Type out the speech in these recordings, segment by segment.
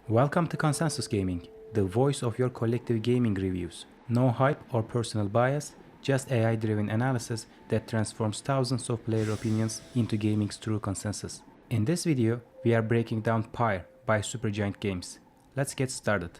Welcome to Consensus Gaming, the voice of your collective gaming reviews. No hype or personal bias, just AI-driven analysis that transforms thousands of player opinions into gaming's true consensus. In this video, we are breaking down Pyre by Supergiant Games. Let's get started.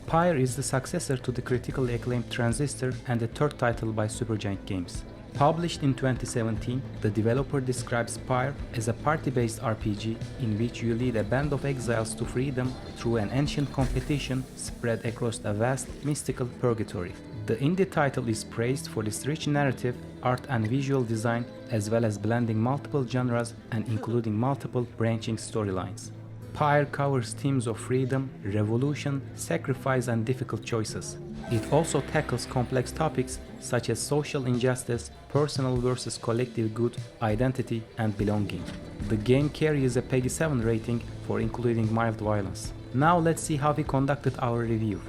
Pyre is the successor to the critically acclaimed Transistor and the third title by Supergiant Games. Published in 2017, the developer describes Pyre as a party-based RPG in which you lead a band of exiles to freedom through an ancient competition spread across a vast, mystical purgatory. The indie title is praised for its rich narrative, art and visual design, as well as blending multiple genres and including multiple branching storylines. Pyre covers themes of freedom, revolution, sacrifice and difficult choices. It also tackles complex topics such as social injustice, personal versus collective good, identity and belonging. The game carries a PEGI 7 rating for including mild violence. Now let's see how we conducted our review.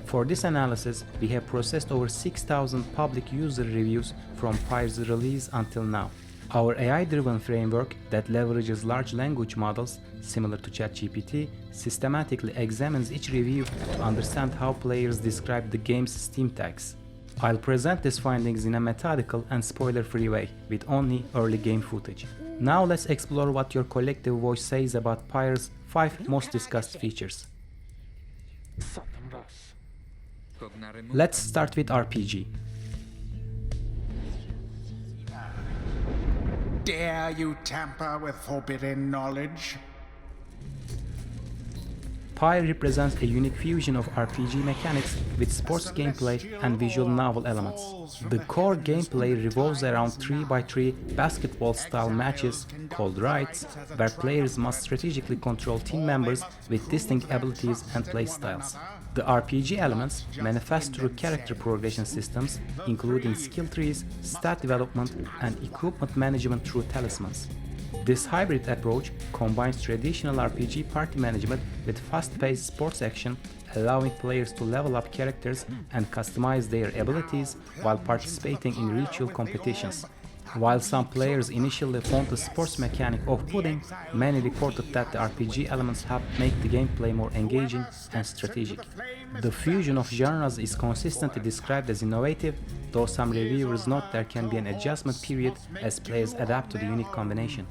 For this analysis, we have processed over 6,000 public user reviews from Pyre's release until now. Our AI-driven framework that leverages large language models, similar to ChatGPT, systematically examines each review to understand how players describe the game's Steam tags. I'll present these findings in a methodical and spoiler-free way, with only early game footage. Now let's explore what your collective voice says about Pyre's 5 most discussed features. Let's start with RPG. Dare you tamper with forbidden knowledge? Pyre represents a unique fusion of RPG mechanics with sports gameplay and visual novel elements. The core gameplay revolves around 3x3 basketball-style matches called raids, where players must strategically control team members with distinct abilities and playstyles. The RPG elements manifest through character progression systems, including skill trees, stat development, and equipment management through talismans. This hybrid approach combines traditional RPG party management with fast-paced sports action, allowing players to level up characters and customize their abilities while participating in ritual competitions. While some players initially found the sports mechanic off-putting, many reported that the RPG elements help make the gameplay more engaging and strategic. The fusion of genres is consistently described as innovative, though some reviewers note there can be an adjustment period as players adapt to the unique combination.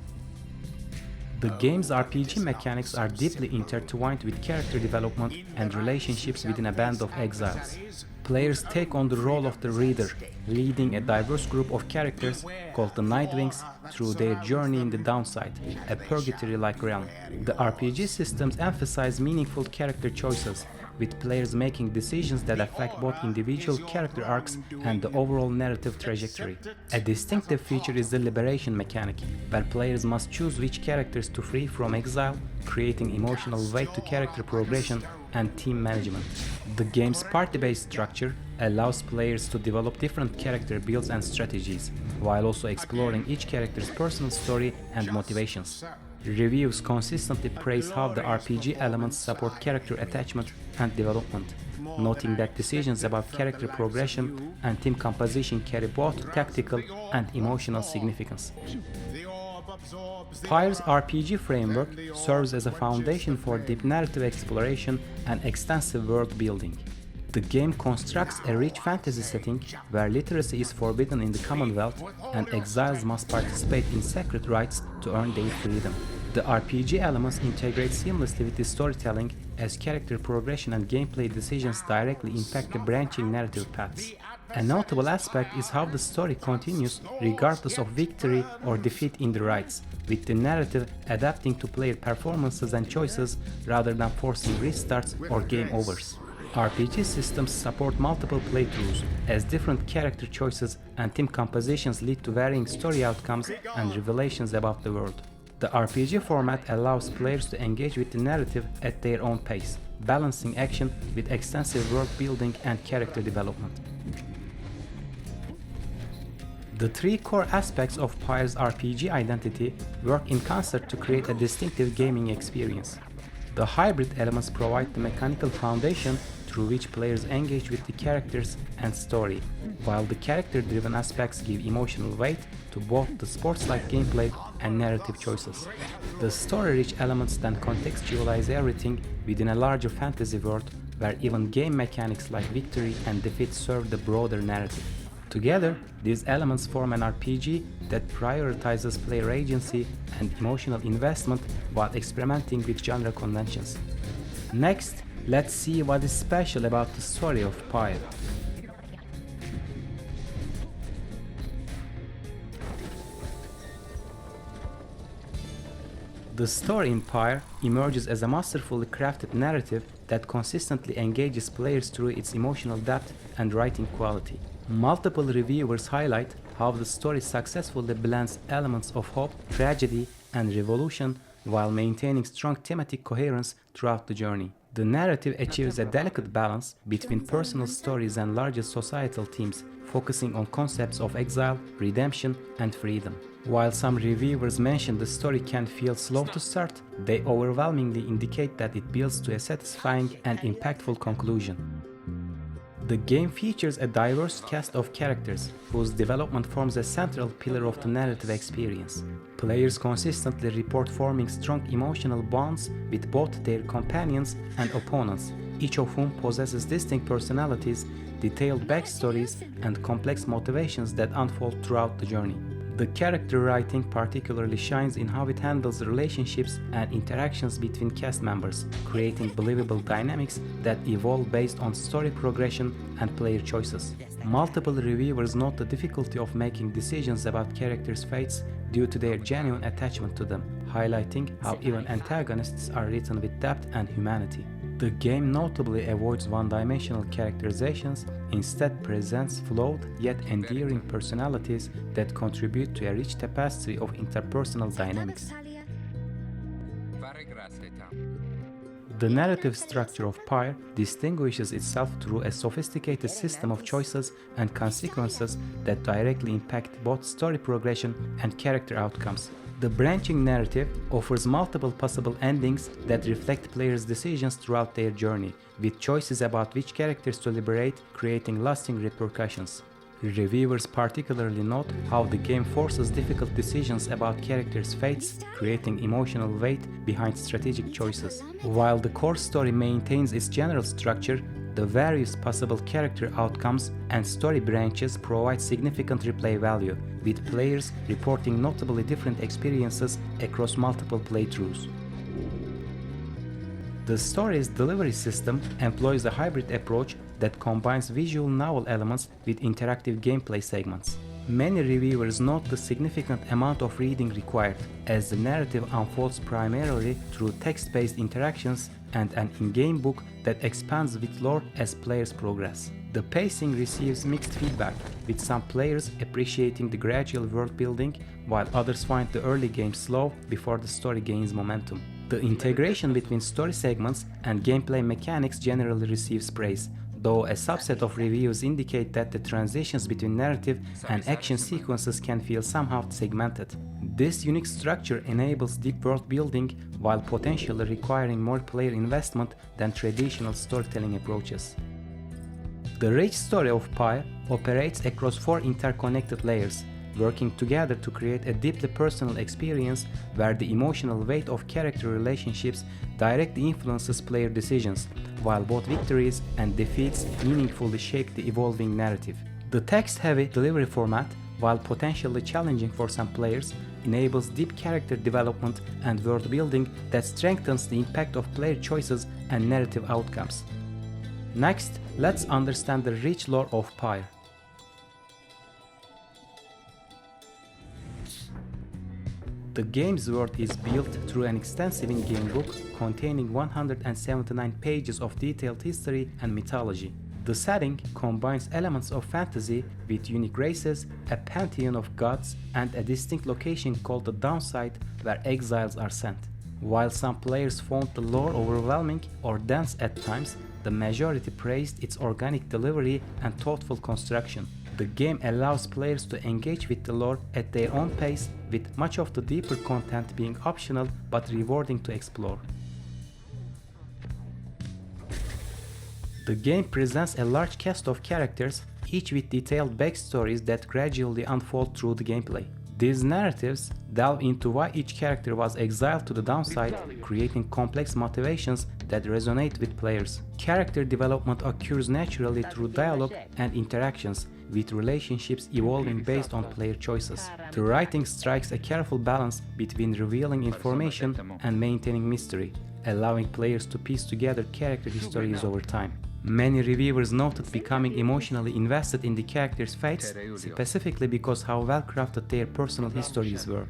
The game's RPG mechanics are deeply intertwined with character development and relationships within a band of exiles. Players take on the role of the reader, leading a diverse group of characters called the Nightwings through their journey in the downside, a purgatory-like realm. The RPG systems emphasize meaningful character choices, with players making decisions that affect both individual character arcs and the overall narrative trajectory. A distinctive feature is the liberation mechanic, where players must choose which characters to free from exile, creating emotional weight to character progression and team management. The game's party-based structure allows players to develop different character builds and strategies, while also exploring each character's personal story and motivations. Reviews consistently praise how the RPG elements support character attachment and development, noting that decisions about character progression and team composition carry both tactical and emotional significance. Pyre's RPG framework serves as a foundation for deep narrative exploration and extensive world building. The game constructs a rich fantasy setting where literacy is forbidden in the Commonwealth and exiles must participate in sacred rites to earn their freedom. The RPG elements integrate seamlessly with the storytelling as character progression and gameplay decisions directly impact the branching narrative paths. A notable aspect is how the story continues regardless of victory or defeat in the rites, with the narrative adapting to player performances and choices rather than forcing restarts or game overs. RPG systems support multiple playthroughs, as different character choices and team compositions lead to varying story outcomes and revelations about the world. The RPG format allows players to engage with the narrative at their own pace, balancing action with extensive world building and character development. The three core aspects of Pyre's RPG identity work in concert to create a distinctive gaming experience. The hybrid elements provide the mechanical foundation through which players engage with the characters and story, while the character-driven aspects give emotional weight to both the sports-like gameplay and narrative choices. The story-rich elements then contextualize everything within a larger fantasy world where even game mechanics like victory and defeat serve the broader narrative. Together, these elements form an RPG that prioritizes player agency and emotional investment while experimenting with genre conventions. Next, let's see what is special about the story of Pyre. The story in Pyre emerges as a masterfully crafted narrative that consistently engages players through its emotional depth and writing quality. Multiple reviewers highlight how the story successfully blends elements of hope, tragedy, and revolution while maintaining strong thematic coherence throughout the journey. The narrative achieves a delicate balance between personal stories and larger societal themes, focusing on concepts of exile, redemption, and freedom. While some reviewers mention the story can feel slow to start, they overwhelmingly indicate that it builds to a satisfying and impactful conclusion. The game features a diverse cast of characters, whose development forms a central pillar of the narrative experience. Players consistently report forming strong emotional bonds with both their companions and opponents, each of whom possesses distinct personalities, detailed backstories, and complex motivations that unfold throughout the journey. The character writing particularly shines in how it handles relationships and interactions between cast members, creating believable dynamics that evolve based on story progression and player choices. Multiple reviewers note the difficulty of making decisions about characters' fates due to their genuine attachment to them, highlighting how even antagonists are written with depth and humanity. The game notably avoids one-dimensional characterizations, instead presents flawed yet endearing personalities that contribute to a rich tapestry of interpersonal dynamics. The narrative structure of Pyre distinguishes itself through a sophisticated system of choices and consequences that directly impact both story progression and character outcomes. The branching narrative offers multiple possible endings that reflect players' decisions throughout their journey, with choices about which characters to liberate, creating lasting repercussions. Reviewers particularly note how the game forces difficult decisions about characters' fates, creating emotional weight behind strategic choices. While the core story maintains its general structure, the various possible character outcomes and story branches provide significant replay value, with players reporting notably different experiences across multiple playthroughs. The story's delivery system employs a hybrid approach that combines visual novel elements with interactive gameplay segments. Many reviewers note the significant amount of reading required, as the narrative unfolds primarily through text-based interactions and an in-game book that expands with lore as players progress. The pacing receives mixed feedback, with some players appreciating the gradual world building, while others find the early game slow before the story gains momentum. The integration between story segments and gameplay mechanics generally receives praise, though a subset of reviews indicate that the transitions between narrative and action sequences can feel somehow segmented. This unique structure enables deep world building while potentially requiring more player investment than traditional storytelling approaches. The rich story of Pyre operates across 4 interconnected layers, working together to create a deeply personal experience where the emotional weight of character relationships directly influences player decisions, while both victories and defeats meaningfully shape the evolving narrative. The text-heavy delivery format, while potentially challenging for some players, enables deep character development and world building that strengthens the impact of player choices and narrative outcomes. Next, let's understand the rich lore of Pyre. The game's world is built through an extensive in-game book containing 179 pages of detailed history and mythology. The setting combines elements of fantasy with unique races, a pantheon of gods, and a distinct location called the Downside where exiles are sent. While some players found the lore overwhelming or dense at times, the majority praised its organic delivery and thoughtful construction. The game allows players to engage with the lore at their own pace, with much of the deeper content being optional but rewarding to explore. The game presents a large cast of characters, each with detailed backstories that gradually unfold through the gameplay. These narratives delve into why each character was exiled to the downside, creating complex motivations that resonate with players. Character development occurs naturally through dialogue and interactions, with relationships evolving based on player choices. The writing strikes a careful balance between revealing information and maintaining mystery, allowing players to piece together character histories over time. Many reviewers noted becoming emotionally invested in the characters' fates, specifically because how well crafted their personal histories were.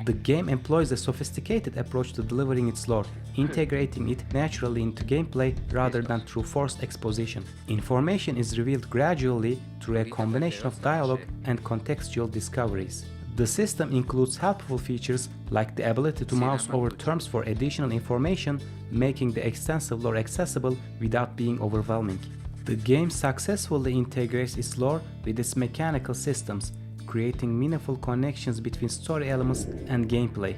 The game employs a sophisticated approach to delivering its lore, integrating it naturally into gameplay rather than through forced exposition. Information is revealed gradually through a combination of dialogue and contextual discoveries. The system includes helpful features like the ability to mouse over terms for additional information, making the extensive lore accessible without being overwhelming. The game successfully integrates its lore with its mechanical systems, creating meaningful connections between story elements and gameplay.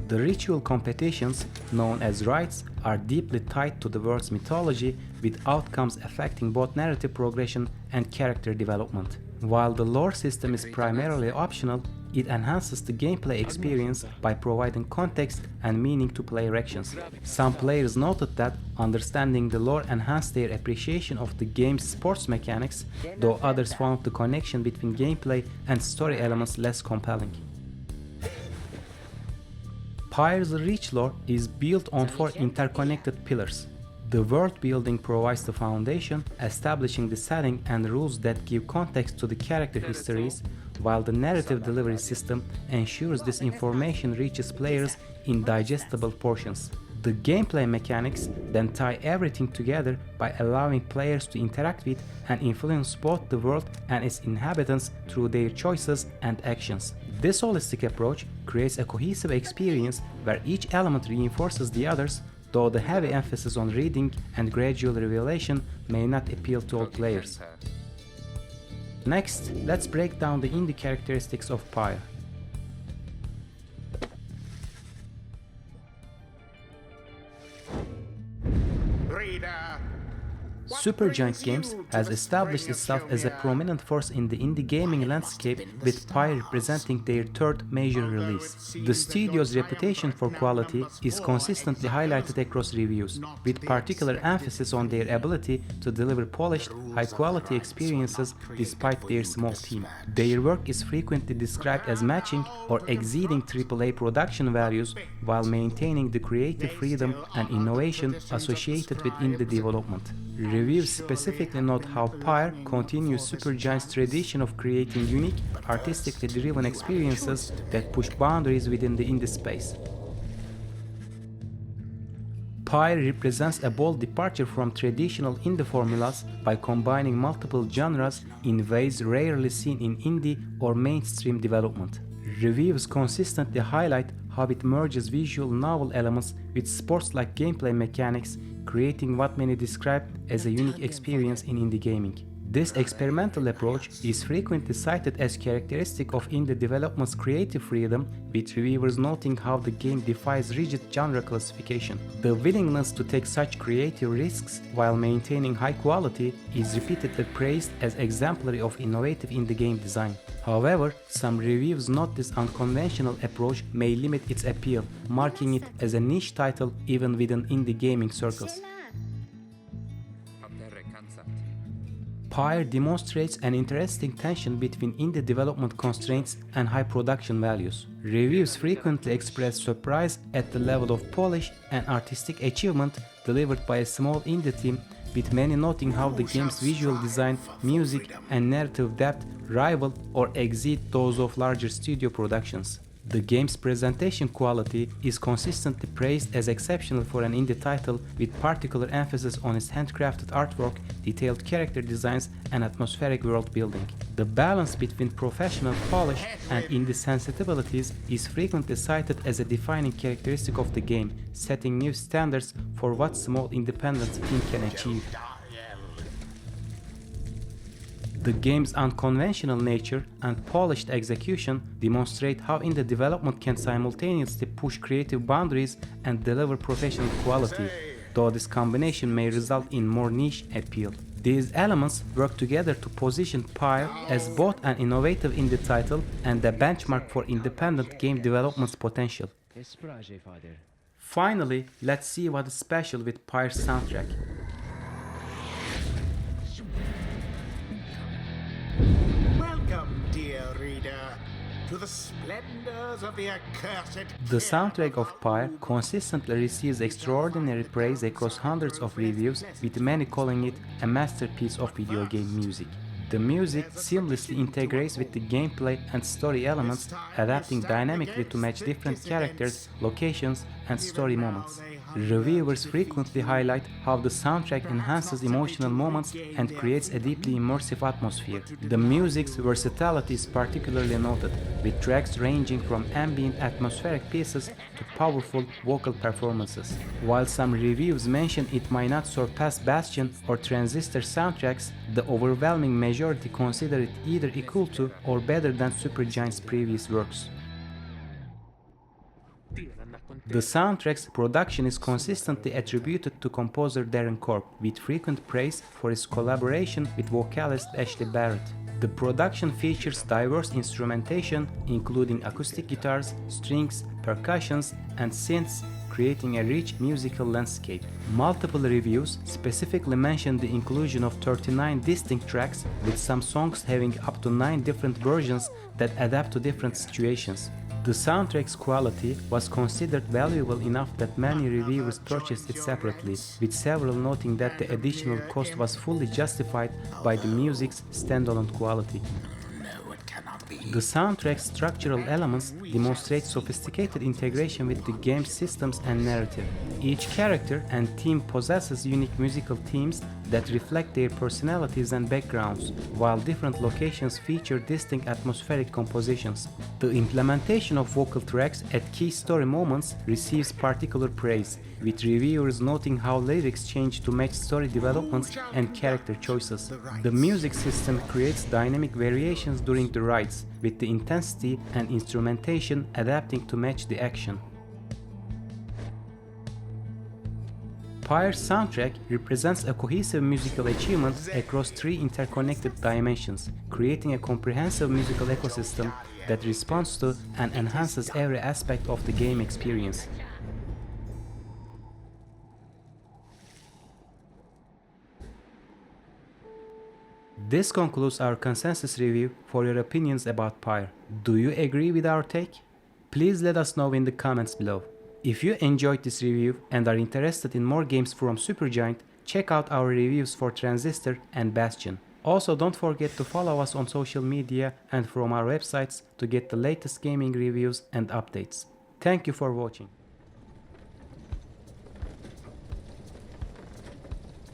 The ritual competitions, known as rites, are deeply tied to the world's mythology, with outcomes affecting both narrative progression and character development. While the lore system is primarily optional, it enhances the gameplay experience by providing context and meaning to player actions. Some players noted that understanding the lore enhanced their appreciation of the game's sports mechanics, though others found the connection between gameplay and story elements less compelling. Pyre's rich lore is built on 4 interconnected pillars. The world building provides the foundation, establishing the setting and rules that give context to the character histories, while the narrative delivery system ensures this information reaches players in digestible portions. The gameplay mechanics then tie everything together by allowing players to interact with and influence both the world and its inhabitants through their choices and actions. This holistic approach creates a cohesive experience where each element reinforces the others, though the heavy emphasis on reading and gradual revelation may not appeal to all players. Next, let's break down the indie characteristics of Pyre. Supergiant Games has established itself as a prominent force in the indie gaming landscape, with Pyre representing their 3rd major release. The studio's reputation for quality is consistently highlighted across reviews, with particular emphasis on their ability to deliver polished, high-quality experiences despite their small team. Their work is frequently described as matching or exceeding AAA production values while maintaining the creative freedom and innovation associated with indie development. Reviews specifically note how Pyre continues Supergiant's tradition of creating unique, artistically driven experiences that push boundaries within the indie space. Pyre represents a bold departure from traditional indie formulas by combining multiple genres in ways rarely seen in indie or mainstream development. Reviews consistently highlight how it merges visual novel elements with sports-like gameplay mechanics, creating what many describe as a unique experience in indie gaming. This experimental approach is frequently cited as characteristic of indie development's creative freedom, with reviewers noting how the game defies rigid genre classification. The willingness to take such creative risks while maintaining high quality is repeatedly praised as exemplary of innovative indie game design. However, some reviews note this unconventional approach may limit its appeal, marking it as a niche title even within indie gaming circles. Pyre demonstrates an interesting tension between indie development constraints and high production values. Reviews frequently express surprise at the level of polish and artistic achievement delivered by a small indie team, with many noting how the game's visual design, music, and narrative depth rival or exceed those of larger studio productions. The game's presentation quality is consistently praised as exceptional for an indie title, with particular emphasis on its handcrafted artwork, detailed character designs, and atmospheric world building. The balance between professional polish and indie sensibilities is frequently cited as a defining characteristic of the game, setting new standards for what small independent team can achieve. The game's unconventional nature and polished execution demonstrate how indie development can simultaneously push creative boundaries and deliver professional quality. though this combination may result in more niche appeal. These elements work together to position Pyre as both an innovative indie title and a benchmark for independent game development's potential. Finally, let's see what is special with Pyre's soundtrack. Welcome, dear reader, to the splendors of the accursed. The soundtrack of Pyre consistently receives extraordinary praise across hundreds of reviews, with many calling it a masterpiece of video game music. The music seamlessly integrates with the gameplay and story elements, adapting dynamically to match different characters, locations, and story moments. Reviewers frequently highlight how the soundtrack enhances emotional moments and creates a deeply immersive atmosphere. The music's versatility is particularly noted, with tracks ranging from ambient atmospheric pieces to powerful vocal performances. While some reviews mention it might not surpass Bastion or Transistor soundtracks, the overwhelming majority consider it either equal to or better than Supergiant's previous works. The soundtrack's production is consistently attributed to composer Darren Korb, with frequent praise for his collaboration with vocalist Ashley Barrett. The production features diverse instrumentation, including acoustic guitars, strings, percussions, and synths, creating a rich musical landscape. Multiple reviews specifically mention the inclusion of 39 distinct tracks, with some songs having up to 9 different versions that adapt to different situations. The soundtrack's quality was considered valuable enough that many reviewers purchased it separately, with several noting that the additional cost was fully justified by the music's standalone quality. The soundtrack's structural elements demonstrate sophisticated integration with the game's systems and narrative. Each character and team possesses unique musical themes that reflect their personalities and backgrounds, while different locations feature distinct atmospheric compositions. The implementation of vocal tracks at key story moments receives particular praise, with reviewers noting how lyrics change to match story developments and character choices. The music system creates dynamic variations during the rides, with the intensity and instrumentation adapting to match the action. Pyre's soundtrack represents a cohesive musical achievement across 3 interconnected dimensions, creating a comprehensive musical ecosystem that responds to and enhances every aspect of the game experience. This concludes our consensus review for your opinions about Pyre. Do you agree with our take? Please let us know in the comments below. If you enjoyed this review and are interested in more games from Supergiant, check out our reviews for Transistor and Bastion. Also, don't forget to follow us on social media and from our websites to get the latest gaming reviews and updates. Thank you for watching.